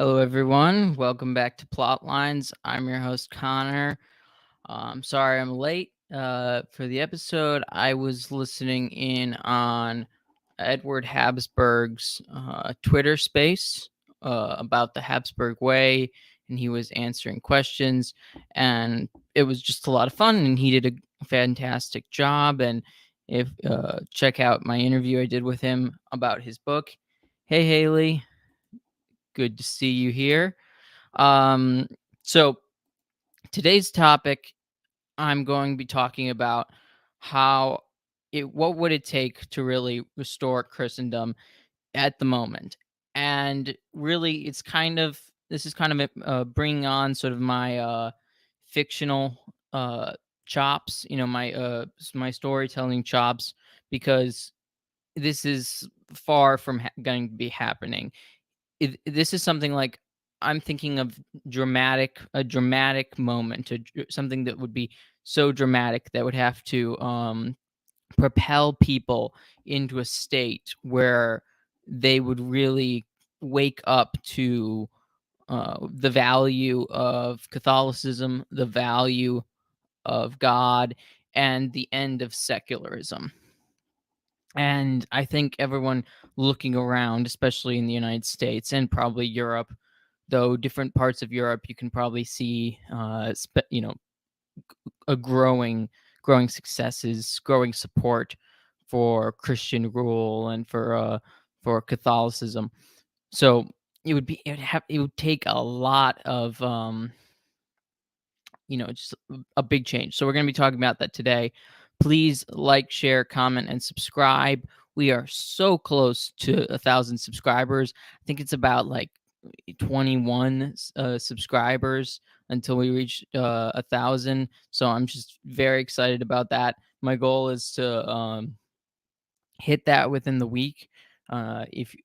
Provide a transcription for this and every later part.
Hello, everyone. Welcome back to Plotlines. I'm your host, Connor. Sorry I'm late for the episode. I was listening in on Edward Habsburg's Twitter space about the Habsburg Way, and he was answering questions, and it was just a lot of fun, and he did a fantastic job. And if check out my interview I did with him about his book. Hey, Haley, good to see you here. Um, so today's topic, I'm going to be talking about what would it take to really restore Christendom at the moment. And really, this is kind of bringing on sort of my fictional uh, chops, my storytelling chops, because this is far from going to be happening. This is something like I'm thinking of a dramatic moment, something that would be so dramatic that would have to propel people into a state where they would really wake up to the value of Catholicism, the value of God, and the end of secularism. And I think everyone looking around, especially in the United States and probably Europe, though different parts of Europe, you can probably see, a growing successes, growing support for Christian rule and for Catholicism. So it would take a lot of just a big change. So we're going to be talking about that today. Please like, share, comment, and subscribe. We are so close to 1,000 subscribers. I think it's about like 21 subscribers until we reach 1,000. So I'm just very excited about that. My goal is to hit that within the week. If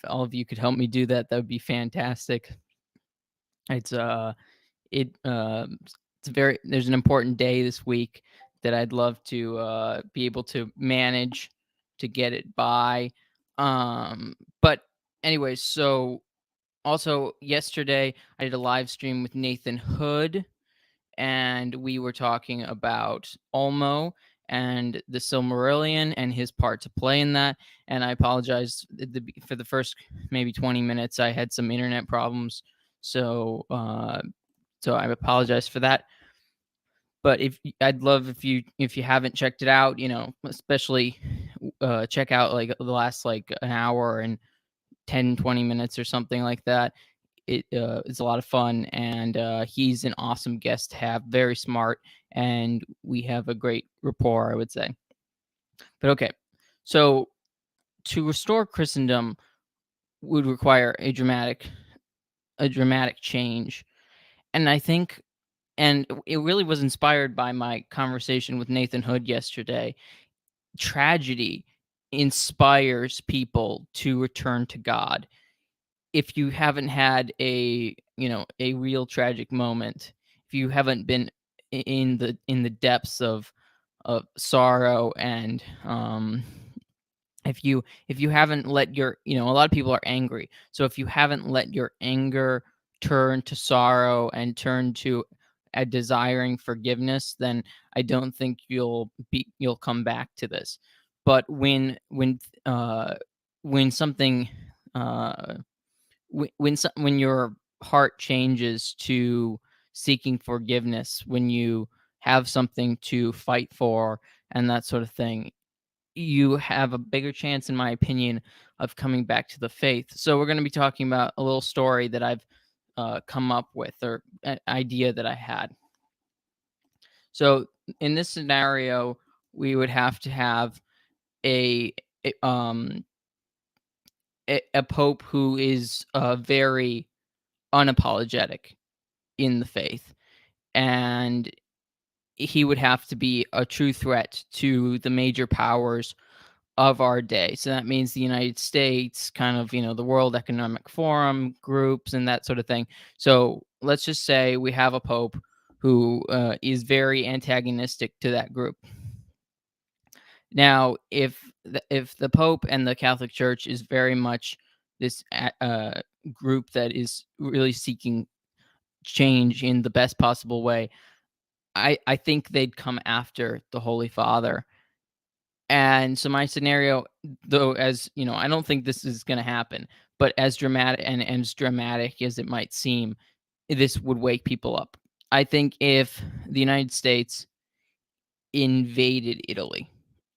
all of you could help me do that, that would be fantastic. It's it it's very there's an important day this week that I'd love to be able to manage to get it by. But anyways, so also yesterday I did a live stream with Nathan Hood, and we were talking about Olmo and the Silmarillion and his part to play in that. And I apologize for the first maybe 20 minutes. I had some internet problems, so I apologize for that. But I'd love if you haven't checked it out, especially check out like the last like an hour and 10-20 minutes or something like that. It's a lot of fun, and he's an awesome guest to have, very smart, and we have a great rapport, I would say. But okay, so to restore Christendom would require a dramatic change, and I think, and it really was inspired by my conversation with Nathan Hood yesterday. Tragedy inspires people to return to God. If you haven't had a real tragic moment, if you haven't been in the depths of sorrow, and if you haven't let your, a lot of people are angry, so if you haven't let your anger turn to sorrow and turn to a desiring forgiveness, then I don't think you'll come back to this. But when something when your heart changes to seeking forgiveness, when you have something to fight for and that sort of thing, you have a bigger chance, in my opinion, of coming back to the faith. So we're going to be talking about a little story that I've come up with, or an idea that I had. So in this scenario, we would have to have a a, um, a pope who is very unapologetic in the faith, and he would have to be a true threat to the major powers of our day. So that means the United States, kind of, the World Economic Forum groups and that sort of thing. So let's just say we have a pope who is very antagonistic to that group. Now, if the Pope and the Catholic Church is very much this group that is really seeking change in the best possible way, I think they'd come after the Holy Father. And so my scenario, though, as you know, I don't think this is going to happen, but as dramatic and as dramatic as it might seem, this would wake people up. I think if the United States invaded Italy,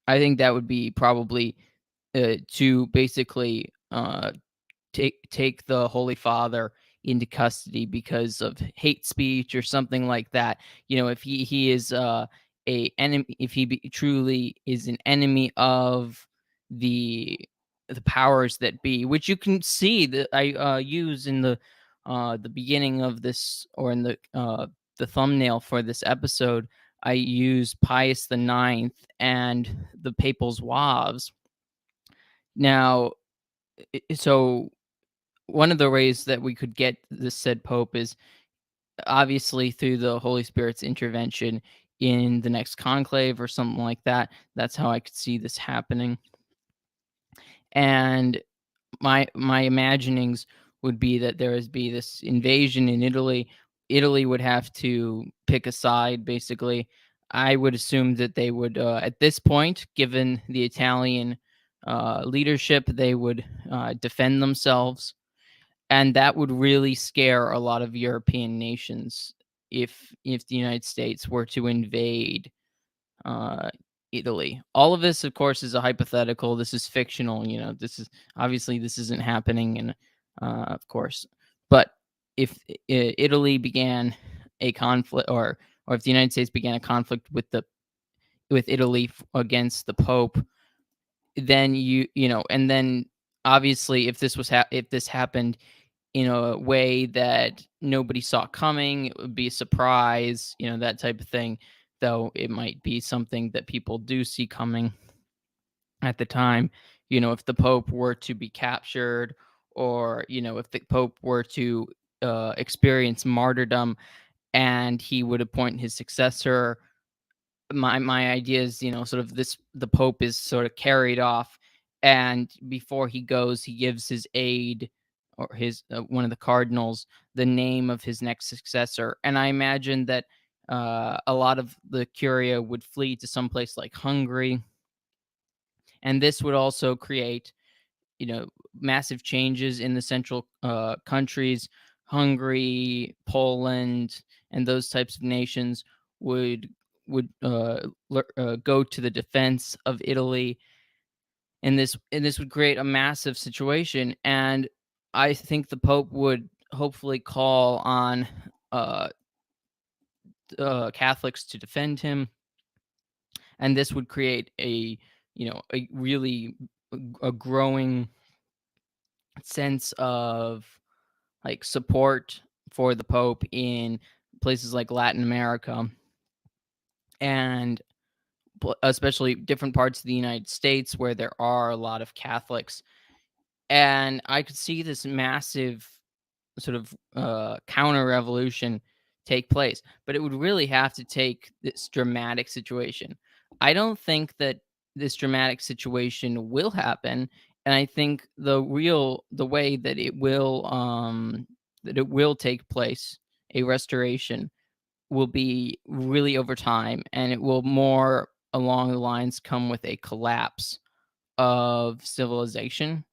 I think that would be probably to basically take the Holy Father into custody because of hate speech or something like that. You know, if he is a enemy, if truly is an enemy of the powers that be, which you can see that I use in the beginning of this, or in the thumbnail for this episode. I use Pius the Ninth and the Papal Zouaves. Now, so one of the ways that we could get this said pope is obviously through the Holy Spirit's intervention in the next conclave or something like that. That's how I could see this happening. And my imaginings would be that there would be this invasion in Italy. Italy would have to pick a side, basically. I would assume that they would, at this point, given the Italian leadership, they would defend themselves, and that would really scare a lot of European nations if the United States were to invade uh, Italy. All of this, of course, is a hypothetical. This is fictional. You know, this is obviously this isn't happening, and of course, but if Italy began a conflict, or if the United States began a conflict with Italy against the Pope, then you know, and then obviously if if this happened in a way that nobody saw coming, it would be a surprise, you know, that type of thing. Though it might be something that people do see coming at the time. You know, if the Pope were to be captured, or, you know, if the Pope were to experience martyrdom and he would appoint his successor, my idea is, you know, sort of this, the Pope is sort of carried off, and before he goes, he gives his aide, or his one of the cardinals, the name of his next successor. And I imagine that a lot of the curia would flee to some place like Hungary, and this would also create, you know, massive changes in the central countries. Hungary, Poland, and those types of nations would go to the defense of Italy, and this would create a massive situation. And I think the Pope would hopefully call on uh, Catholics to defend him, and this would create a, you know, a really a growing sense of like support for the Pope in places like Latin America, and especially different parts of the United States where there are a lot of Catholics. And I could see this massive sort of counter revolution take place, but it would really have to take this dramatic situation. I don't think that this dramatic situation will happen, and I think the way that it will take place, a restoration, will be really over time, and it will more along the lines come with a collapse of civilization,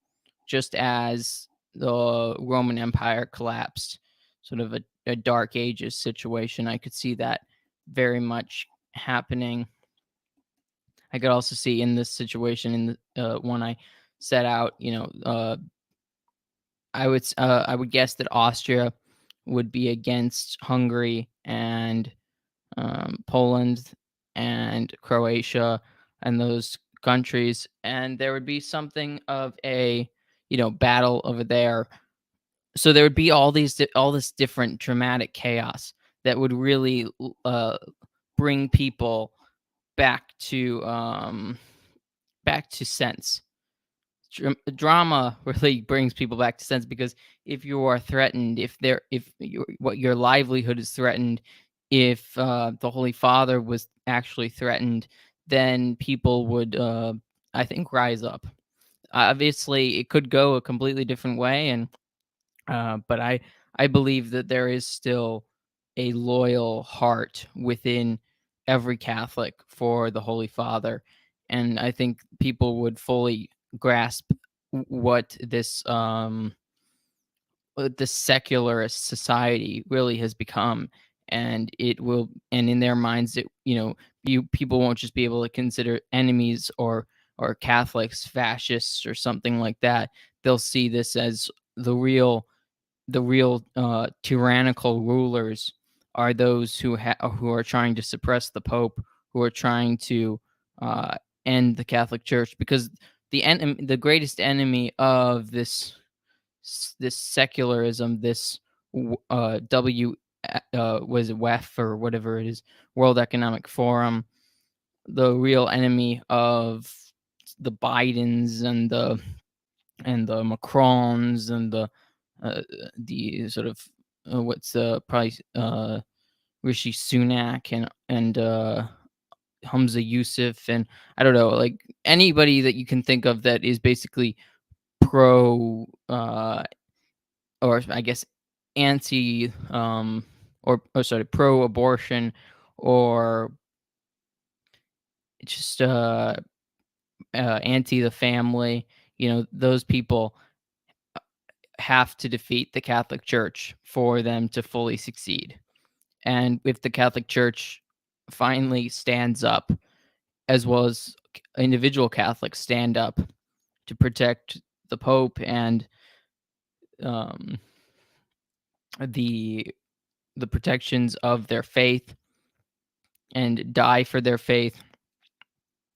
just as the Roman Empire collapsed, sort of a Dark Ages situation. I could see that very much happening. I could also see in this situation, in the one I set out, you know, I would guess that Austria would be against Hungary and Poland and Croatia and those countries, and there would be something of a, you know, battle over there. So there would be all this different dramatic chaos that would really bring people back to sense. Drama really brings people back to sense, because if you are threatened, if your livelihood is threatened, if the Holy Father was actually threatened, then people would, I think, rise up. Obviously, it could go a completely different way, and But I believe that there is still a loyal heart within every Catholic for the Holy Father, and I think people would fully grasp what this secularist society really has become, and it will, and in their minds, it, people won't just be able to consider enemies or Catholics fascists or something like that. They'll see this as the real tyrannical rulers are those who are trying to suppress the Pope, who are trying to uh, end the Catholic Church, because the greatest enemy of this secularism, this W was it WEF or whatever it is, World Economic Forum, the real enemy of the Bidens and the Macrons and the sort of what's probably Rishi Sunak and Hamza Yusuf, and I don't know, like anybody that you can think of that is basically pro or I guess anti or sorry, pro abortion, or just anti the family. Those people have to defeat the Catholic Church for them to fully succeed. And if the Catholic Church finally stands up, as well as individual Catholics stand up to protect the Pope and um, the the protections of their faith, and die for their faith,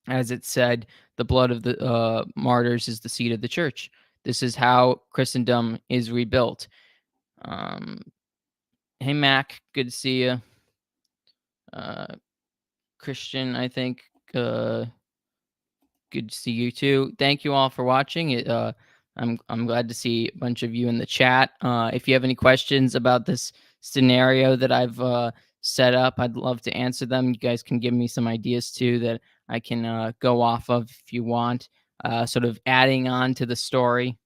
as it said, the blood of the martyrs is the seed of the church. This is how Christendom is rebuilt. Um, hey, Mac, good to see you. Christian, I think, good to see you too. Thank you all for watching. I'm glad to see a bunch of you in the chat. If you have any questions about this scenario that I've set up, I'd love to answer them. You guys can give me some ideas too that I can go off of if you want. Sort of adding on to the story.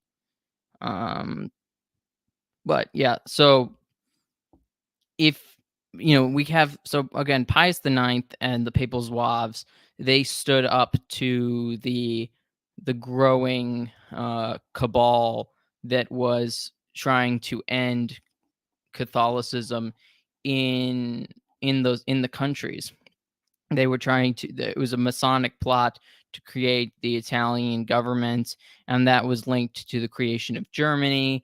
But yeah, so if we have, so again, Pius IX and the Papal Zouaves, they stood up to the growing cabal that was trying to end Catholicism in in the countries. They were trying to, it was a Masonic plot to create the Italian government, and that was linked to the creation of Germany.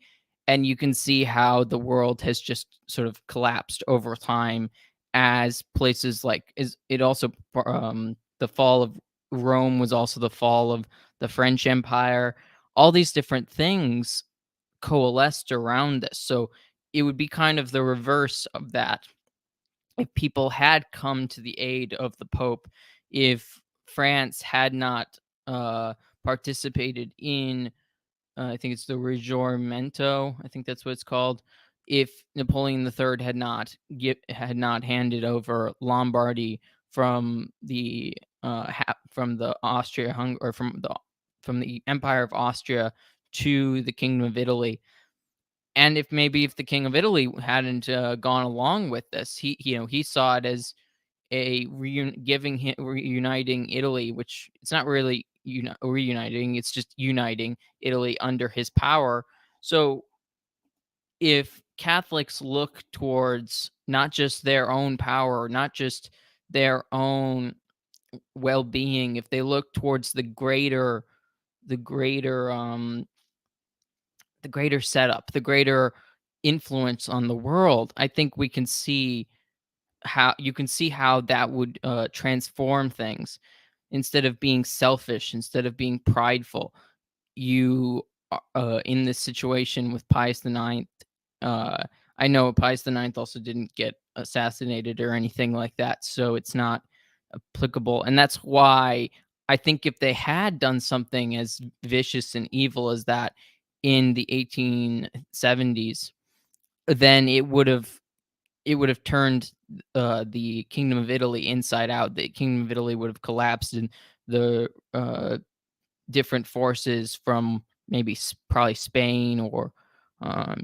And you can see how the world has just sort of collapsed over time, as places like, is it also the fall of Rome was also the fall of the French Empire. All these different things coalesced around this. So it would be kind of the reverse of that if people had come to the aid of the Pope, if France had not participated in, I think it's the Risorgimento, I think that's what it's called. If Napoleon III had not handed over Lombardy from the Austria-Hungary, or from the Empire of Austria to the Kingdom of Italy, and if the King of Italy hadn't gone along with this, he saw it as reuniting Italy, which it's not really reuniting; it's just uniting Italy under his power. So if Catholics look towards not just their own power, not just their own well-being, if they look towards the greater the greater setup, the greater influence on the world, I think we can see how that would transform things. Instead of being selfish, instead of being prideful, you in this situation with Pius IX. Uh, I know Pius IX also didn't get assassinated or anything like that, so it's not applicable. And that's why I think if they had done something as vicious and evil as that in the 1870s, then it would have turned the Kingdom of Italy inside out. The Kingdom of Italy would have collapsed, and the different forces from maybe probably Spain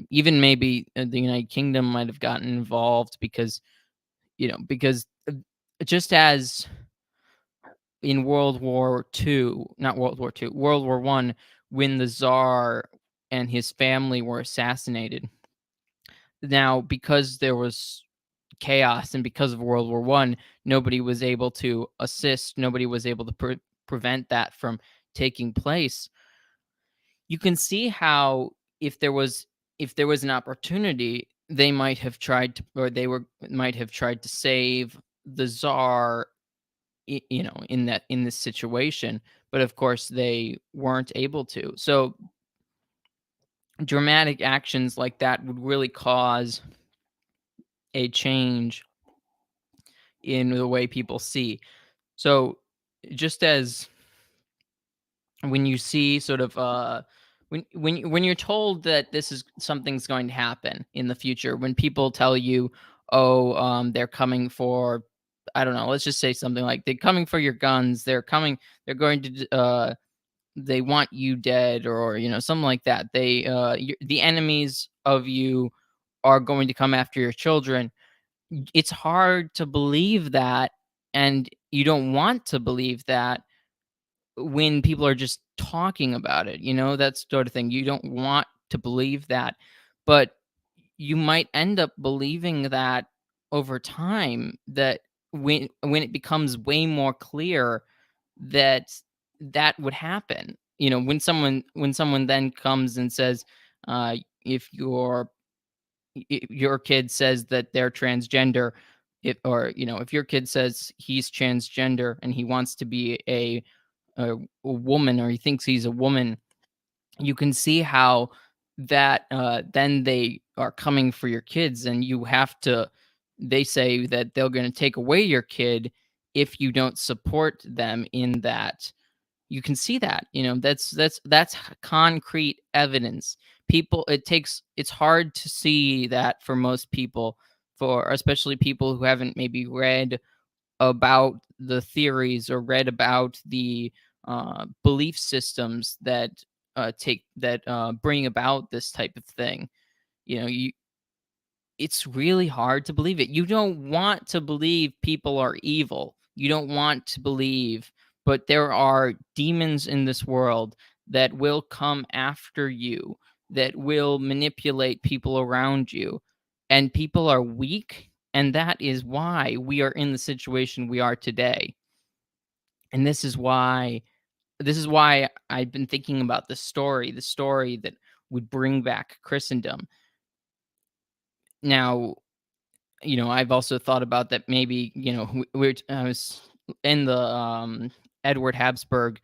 Even maybe the United Kingdom might have gotten involved because because just as in World War II, not World War II, World War One, when the Tsar and his family were assassinated. Now, because there was chaos and because of World War One, nobody was able to assist. Nobody was able to prevent that from taking place. You can see how if there was an opportunity, they might have tried to, or they were might have tried to save the Tsar, in this situation, but of course they weren't able to. So dramatic actions like that would really cause a change in the way people see. So just as when you see sort of when you're told that this is something's going to happen in the future, when people tell you, oh, they're coming for, I don't know, let's just say something like they're coming for your guns, they're going to they want you dead, or something like that. The enemies of you are going to come after your children. It's hard to believe that, and you don't want to believe that when people are just talking about it, that sort of thing. You don't want to believe that, but you might end up believing that over time, that when it becomes way more clear that that would happen. When someone then comes and says, if your kid says that they're transgender, if your kid says he's transgender and he wants to be a woman, or he thinks he's a woman, you can see how that then they are coming for your kids, and they say that they're going to take away your kid if you don't support them in that. You can see that, that's concrete evidence. It's hard to see that for most people, for especially people who haven't maybe read about the theories or read about the belief systems that bring about this type of thing. You It's really hard to believe it. You don't want to believe people are evil. You don't want to believe, but there are demons in this world that will come after you, that will manipulate people around you. And people are weak, and that is why we are in the situation we are today. And this is why I've been thinking about the story that would bring back Christendom. Now, I've also thought about that maybe, I was in the Edward Habsburg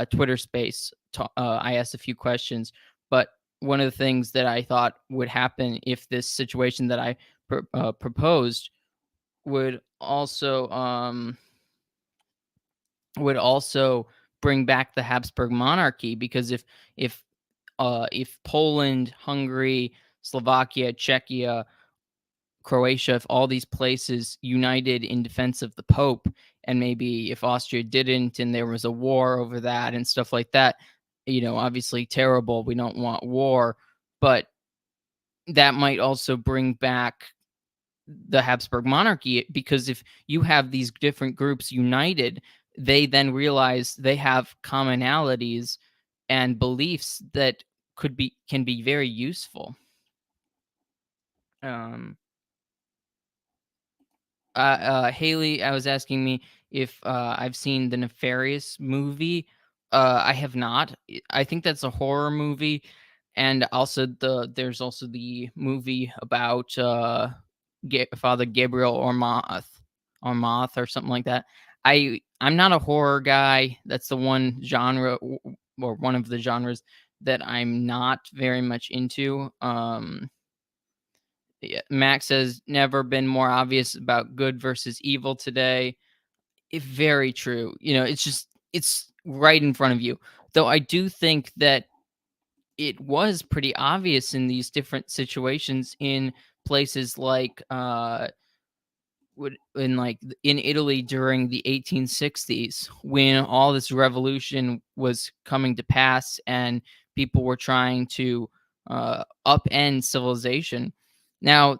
Twitter space. I asked a few questions, but one of the things that I thought would happen if this situation that I proposed would also bring back the Habsburg monarchy, because if Poland, Hungary, Slovakia, Czechia, Croatia, if all these places united in defense of the Pope, and maybe if Austria didn't, and there was a war over that and stuff like that, obviously terrible. We don't want war, but that might also bring back the Habsburg monarchy, because if you have these different groups united, they then realize they have commonalities and beliefs that can be very useful. Um, Haley, I was asking me if I've seen the Nefarious movie. I have not. I think that's a horror movie, and also there's also the movie about Father Gabriel Ormoth or something like that. I'm not a horror guy. That's the one genre, or one of the genres that I'm not very much into. Yeah, Max says never been more obvious about good versus evil today. Very true. It's right in front of you. Though I do think that it was pretty obvious in these different situations in places like in Italy during the 1860s, when all this revolution was coming to pass and people were trying to upend civilization. Now,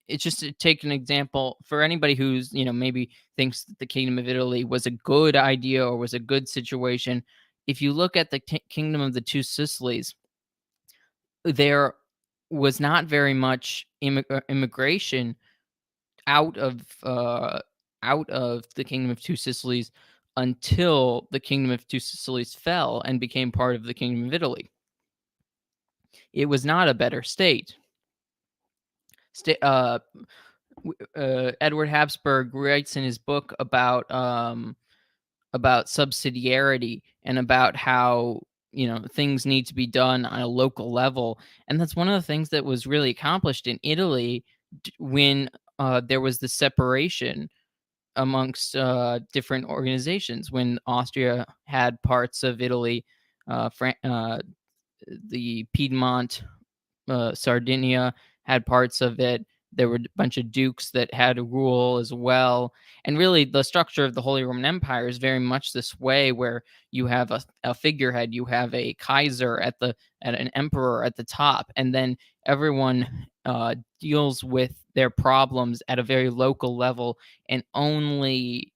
it's just to take an example for anybody who's maybe thinks that the Kingdom of Italy was a good idea or was a good situation. If you look at the Kingdom of the Two Sicilies, there was not very much immigration out of uh, out of the Kingdom of Two Sicilies until the Kingdom of Two Sicilies fell and became part of the Kingdom of Italy. It was not a better state. Edward Habsburg writes in his book about subsidiarity and about how things need to be done on a local level, and that's one of the things that was really accomplished in Italy when there was the separation amongst different organizations when Austria had parts of Italy, the Piedmont, Sardinia had parts of it. There were a bunch of dukes that had a rule as well. And really, the structure of the Holy Roman Empire is very much this way, where you have a figurehead, you have a Kaiser at an emperor at the top, and then everyone deals with their problems at a very local level, and only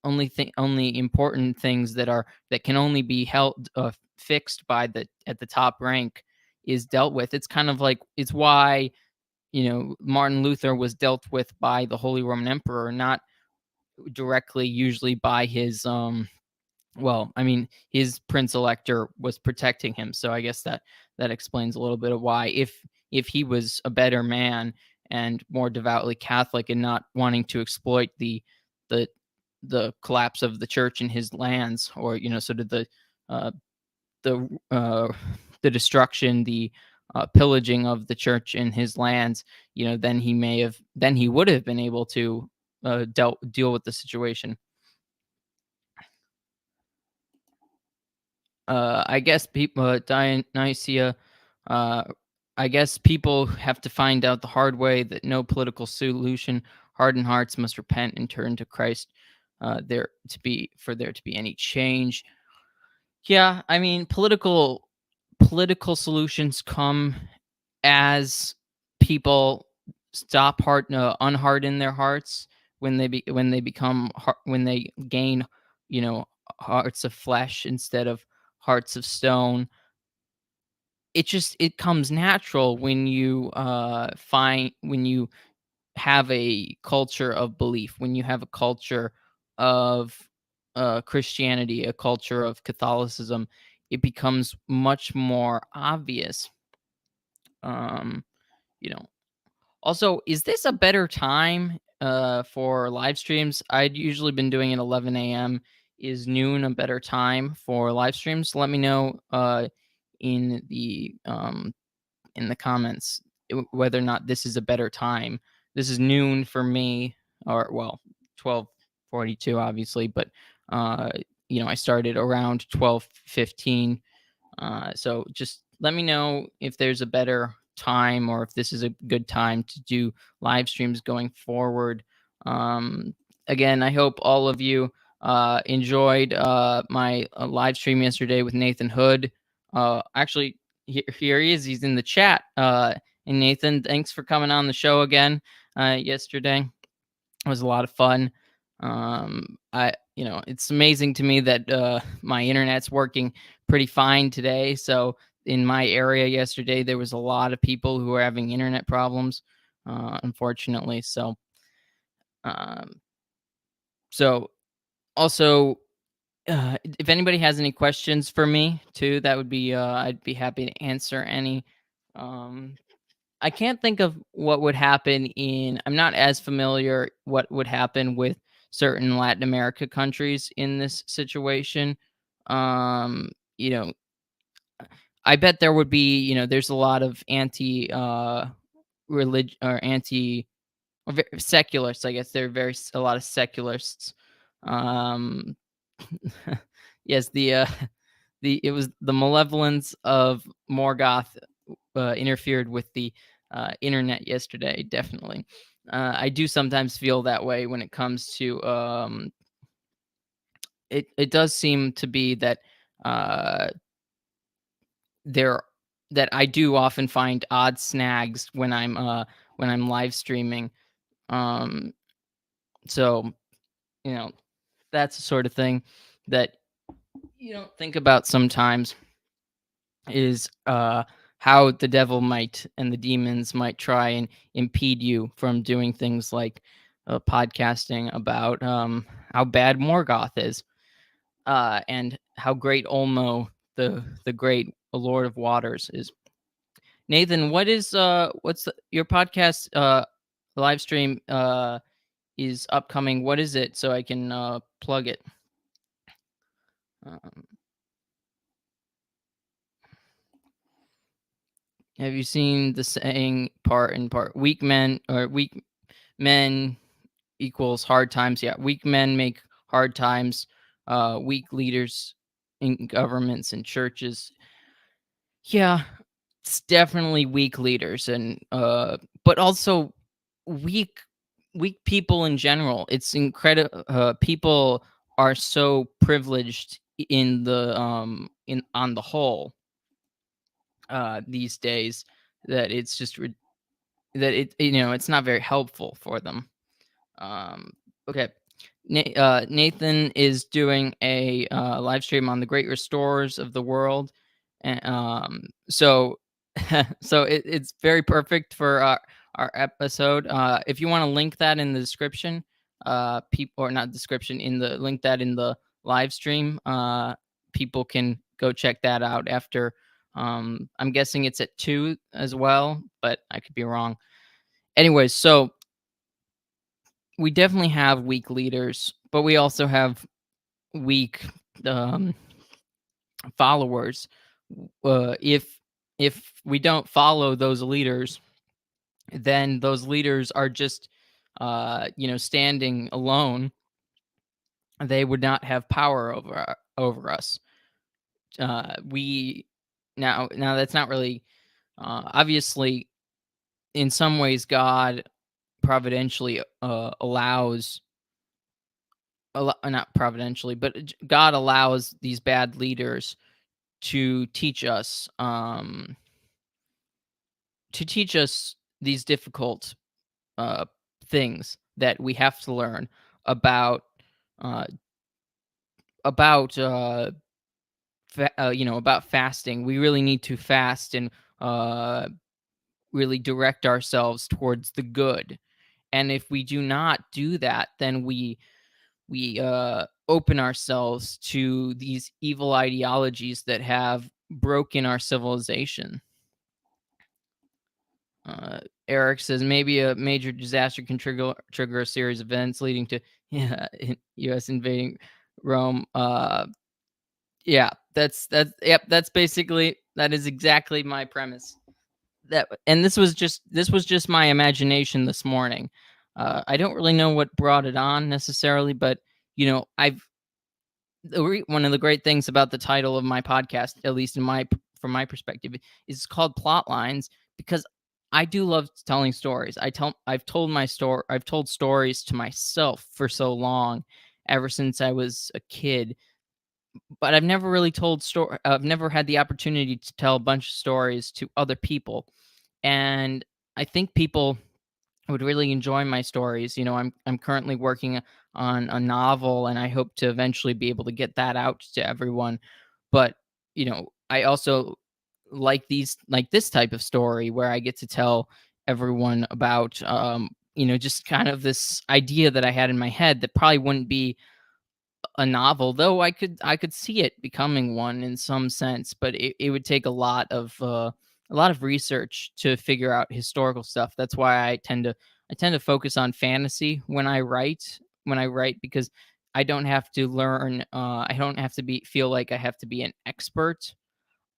important things that can only be held fixed by the at the top rank is dealt with. It's kind of like it's why Martin Luther was dealt with by the Holy Roman Emperor, not directly usually by his well, I mean, his prince elector was protecting him, so I guess that explains a little bit of why, if he was a better man and more devoutly Catholic and not wanting to exploit the the collapse of the church in his lands, or sort of uh, the uh, the destruction, the pillaging of the church in his lands, then he would have been able to deal with the situation. I guess people, Dionysia. Uh, I guess people have to find out the hard way that no political solution. Hardened hearts must repent and turn to Christ. There to be any change. Yeah, I mean, political solutions come as people stop unharden their hearts when they become when they gain hearts of flesh instead of hearts of stone. It comes natural when you when you have a culture of belief, when you have a culture of Christianity, a culture of Catholicism. It becomes much more obvious. um you know Also, is this a better time for live streams? I'd usually been doing it 11 a.m. Is noon a better time for live streams? Let me know in the comments whether or not this is a better time. This is noon for me, or well, 12:42 obviously, but uh, I started around 12:15. So just let me know if there's a better time or if this is a good time to do live streams going forward. Um, Again, I hope all of you enjoyed my live stream yesterday with Nathan Hood. Actually, here he is. He's in the chat. And Nathan, thanks for coming on the show again yesterday. It was a lot of fun. It's amazing to me that my internet's working pretty fine today. So in my area yesterday, there was a lot of people who were having internet problems, unfortunately. Um, so also, if anybody has any questions for me too, that would be I'd be happy to answer any. Um, I can't think of what would happen I'm not as familiar what would happen with certain Latin America countries in this situation. Um, you know, I bet there would be, there's a lot of anti religion or anti secularists, I guess there are a lot of secularists. Um yes, it was the malevolence of Morgoth interfered with the internet yesterday. Definitely, I do sometimes feel that way when it comes to. It does seem to be that uh, there. that I do often find odd snags when I'm live streaming. Um, so that's the sort of thing that you don't think about sometimes is how the devil might and the demons might try and impede you from doing things like podcasting about how bad Morgoth is, and how great Olmo, the great Lord of Waters, is. Nathan, what's your podcast live stream is upcoming? What is it so I can plug it? Um, have you seen the saying part and part? Weak men equals hard times. Yeah, weak men make hard times. Weak leaders in governments and churches. Yeah, it's definitely weak leaders, and but also weak weak people in general. It's incredible. People are so privileged in the in on the whole these days that it's just that it's not very helpful for them. Um, okay. Nathan is doing a live stream on the great restorers of the world, and so it's very perfect for our episode. If you want to link that in the description, people or not description in the link that in the live stream, people can go check that out after. I'm guessing it's at 2 as well, but I could be wrong. Anyways, so we definitely have weak leaders, but we also have weak um, followers. If we don't follow those leaders, then those leaders are just standing alone. They would not have power over us. We now that's not really obviously in some ways God providentially allows not providentially, but God allows these bad leaders to teach us these difficult uh, things that we have to learn about uh, about about fasting. We really need to fast and uh, really direct ourselves towards the good. And if we do not do that, then we open ourselves to these evil ideologies that have broken our civilization. Eric says maybe a major disaster can trigger a series of events leading to U.S. invading Rome. Yeah, that's basically that is exactly my premise. And this was just my imagination this morning. I don't really know what brought it on necessarily, but I've one of the great things about the title of my podcast, at least from my perspective, is it's called Plotlines because I do love telling stories. I've told my story. I've told stories to myself for so long, ever since I was a kid. But I've never really told story. I've never had the opportunity to tell a bunch of stories to other people, and I think people would really enjoy my stories. I'm currently working on a novel, and I hope to eventually be able to get that out to everyone. But I also like this type of story where I get to tell everyone about just kind of this idea that I had in my head that probably wouldn't be a novel, though I could see it becoming one in some sense, but it would take a lot of research to figure out historical stuff. That's why I tend to focus on fantasy when I write because I don't have to learn I don't have to be feel like I have to be an expert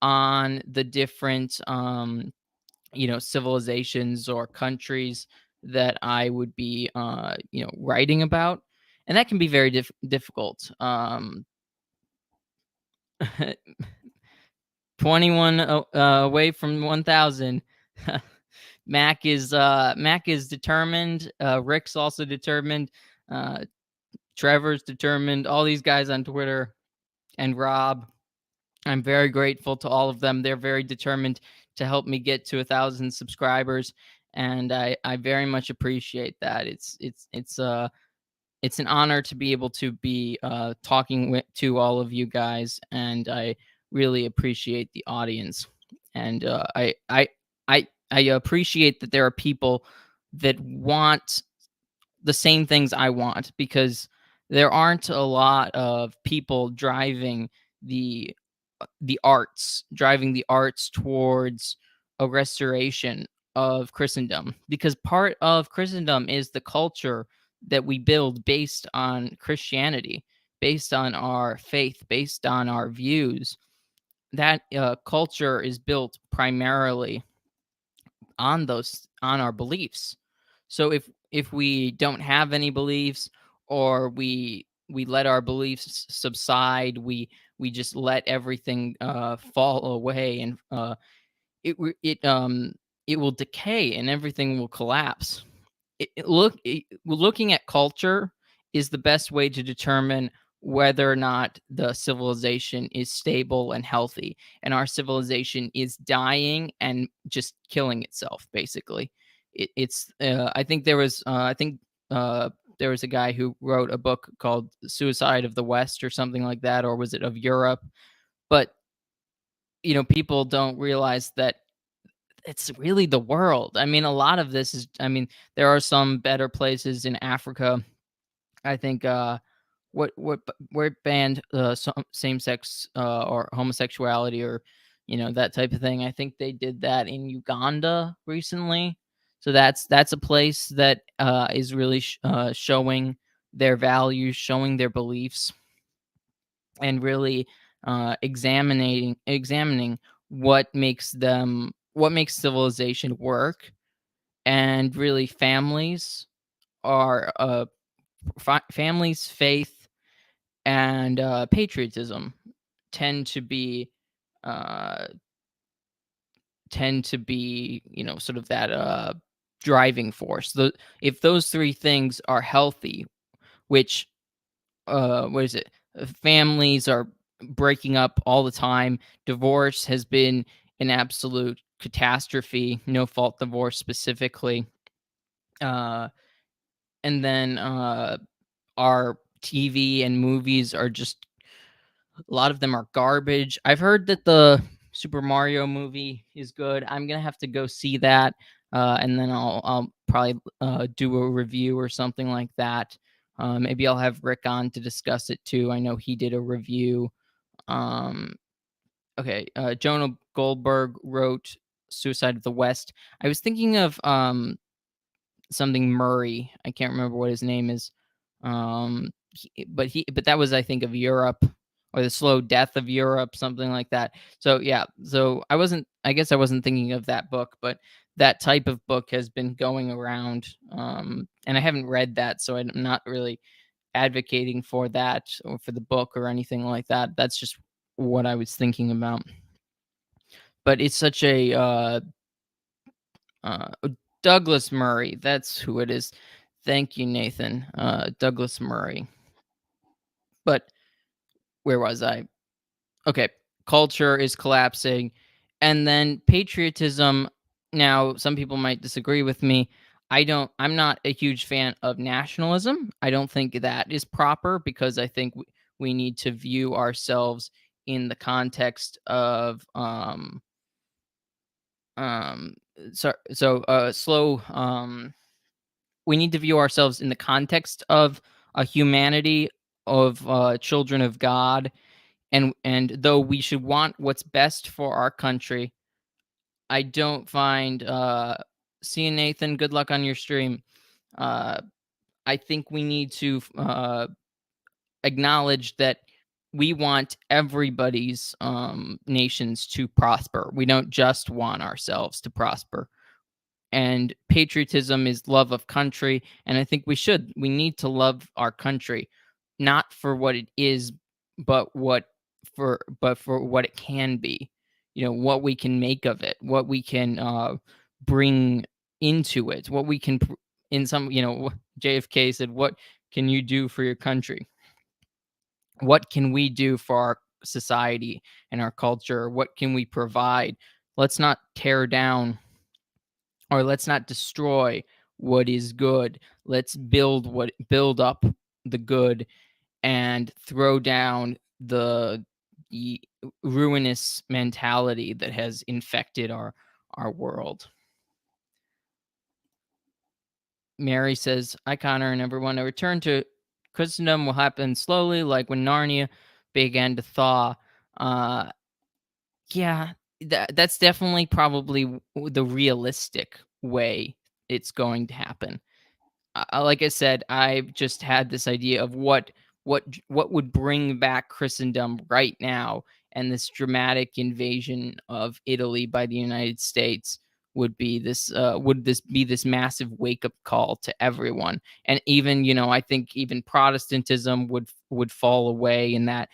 on the different civilizations or countries that I would be writing about, and that can be very difficult. 21 away from 1000. Mac is determined. Rick's also determined. Uh, Trevor's determined. All these guys on Twitter and Rob. I'm very grateful to all of them. They're very determined to help me get to 1,000 subscribers, and I very much appreciate that. It's an honor to be able to be talking to all of you guys, and I really appreciate the audience. And I appreciate that there are people that want the same things I want, because there aren't a lot of people the driving the arts towards a restoration of Christendom, because part of Christendom is the culture that we build based on Christianity, based on our faith, based on our views. That culture is built primarily on our beliefs. So if we don't have any beliefs, or we let our beliefs subside, we just let everything fall away, and it w- it will decay and everything will collapse. Looking at culture is the best way to determine whether or not the civilization is stable and healthy, and our civilization is dying and just killing itself, basically. I think there was a guy who wrote a book called Suicide of the West or something like that, or was it of Europe? But people don't realize that it's really the world. I mean, a lot of this is, I mean, there are some better places in Africa. I think what banned same sex or homosexuality, or that type of thing. I think they did that in Uganda recently. So that's a place that is really showing their values, showing their beliefs, and really examining what makes civilization work. And really, are families, faith, and patriotism tend to be uh, sort of that driving force. If those three things are healthy, which what is it? Families are breaking up all the time. Divorce has been an absolute catastrophe. No fault divorce specifically. Uh, and then our TV and movies are just, a lot of them are garbage. I've heard that the Super Mario movie is good. I'm gonna have to go see that, and then I'll probably do a review or something like that. Maybe I'll have Rick on to discuss it too. I know he did a review. Um, okay, Jonah Goldberg wrote Suicide of the West. I was thinking of something Murray. I can't remember what his name is. But that was, I think, of Europe, or the slow death of Europe, something like that. So yeah, so I guess I wasn't thinking of that book, but that type of book has been going around, and I haven't read that, so I'm not really advocating for that or for the book or anything like that. That's just what I was thinking about. But it's such a uh, Douglas Murray. That's who it is. Thank you, Nathan. Douglas Murray. But where was I? Okay, culture is collapsing, and then patriotism. Now, some people might disagree with me. I'm not a huge fan of nationalism. I don't think that is proper, because I think we need to view ourselves in the context of um slow we need to view ourselves in the context of a humanity of children of God, and though we should want what's best for our country, I don't find see you, Nathan. Good luck on your stream. Uh, I think we need to acknowledge that we want everybody's nations to prosper. We don't just want ourselves to prosper. And patriotism is love of country, and I think we need to love our country, not for what it is, but for what it can be. What we can make of it, what we can bring into it, what we can in some, JFK said, what can you do for your country? What can we do for our society and our culture? What can we provide let's not tear down, or let's not destroy what is good. Let's build up the good and throw down the ruinous mentality that has infected our world. Mary says, "Hi Connor and everyone. A return to Christendom will happen slowly, like when Narnia began to thaw." Uh, yeah, that's definitely probably the realistic way it's going to happen. Like I said, I've just had this idea of what would bring back Christendom right now, and this dramatic invasion of Italy by the United States would this be this massive wake up call to everyone, and even I think even Protestantism would fall away, in that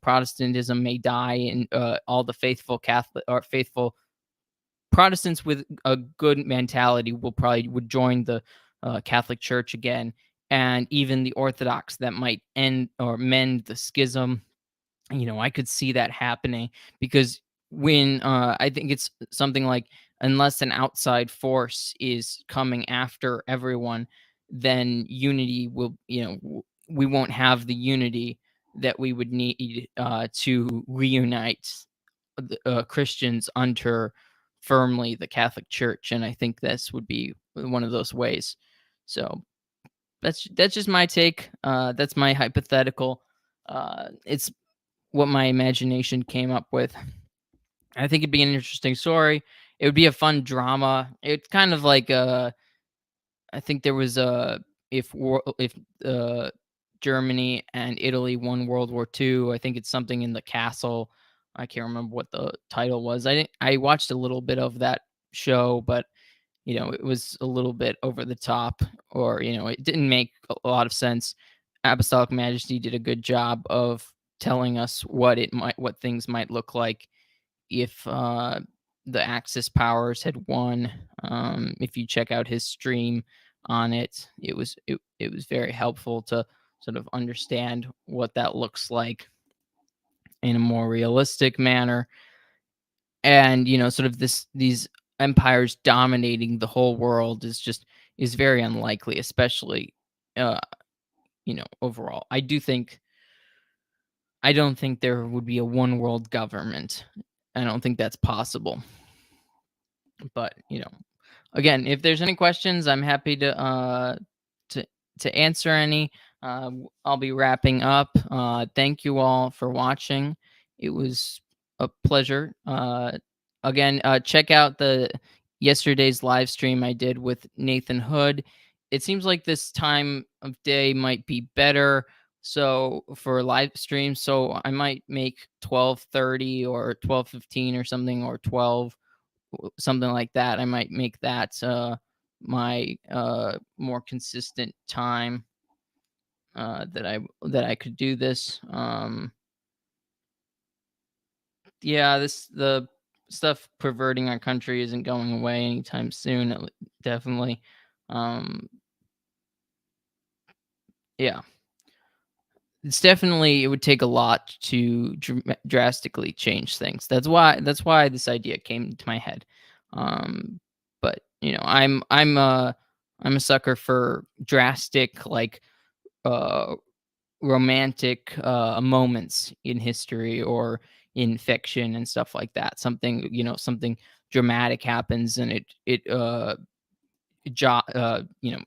Protestantism may die, and all the faithful Catholic or faithful Protestants with a good mentality would join the Catholic Church again, and even the Orthodox that might end or mend the schism. I could see that happening, because when I think it's something like, unless an outside force is coming after everyone, then unity will, we won't have the unity that we would need to reunite Christians under firmly the Catholic Church, and I think this would be one of those ways. So that's just my take. That's my hypothetical. It's what my imagination came up with. I think it'd be an interesting story. It would be a fun drama. It's kind of like I think there was a if Germany and Italy won World War II. I think it's something in the castle. I can't remember what the title was. I watched a little bit of that show, but it was a little bit over the top, or it didn't make a lot of sense. Apostolic Majesty did a good job of telling us what things might look like if the Axis powers had won. If you check out his stream on it, it was very helpful to sort of understand what that looks like in a more realistic manner. And sort of these empires dominating the whole world is very unlikely, especially uh overall. I don't think there would be a one world government. I don't think that's possible. But again, if there's any questions, I'm happy to to answer any. I'll be wrapping up. Thank you all for watching. It was a pleasure. Again, check out the yesterday's live stream I did with Nathan Hood. It seems like this time of day might be better, so for live streams, so I might make 12:30 or 12:15 or something, or 12, something like that. I might make that my more consistent time that I could do this. Yeah, the stuff perverting our country isn't going away anytime soon. Definitely. Um, yeah, it's definitely, it would take a lot to drastically change things. That's why this idea came to my head. Um, but I'm a sucker for drastic, like uh romantic moments in history or in fiction and stuff like that. Something dramatic happens, and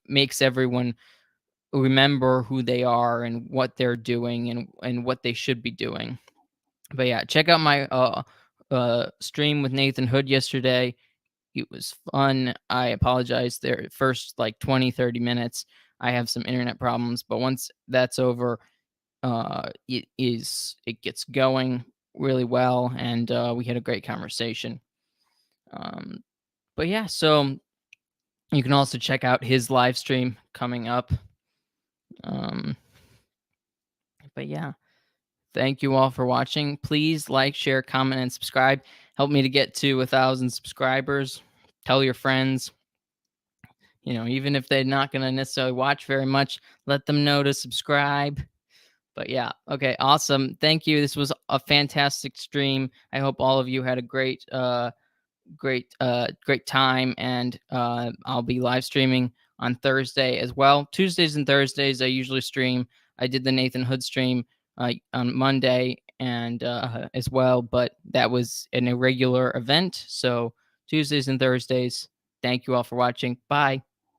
makes everyone remember who they are and what they're doing, and what they should be doing. But yeah, check out my stream with Nathan Hood yesterday. It was fun. I apologize there first like 20-30 minutes. I have some internet problems, but once that's over, it gets going really well, and we had a great conversation. Um, but yeah, so you can also check out his live stream coming up. Um, but yeah, thank you all for watching. Please like, share, comment, and subscribe. Help me to get to 1,000 subscribers. Tell your friends. Even if they're not going to necessarily watch very much, let them know to subscribe. But yeah, okay, awesome. Thank you. This was a fantastic stream. I hope all of you had a great great time, and I'll be live streaming on Thursday as well. Tuesdays and Thursdays I usually stream. I did the Nathan Hood stream on Monday and as well, but that was an irregular event. So Tuesdays and Thursdays. Thank you all for watching. Bye.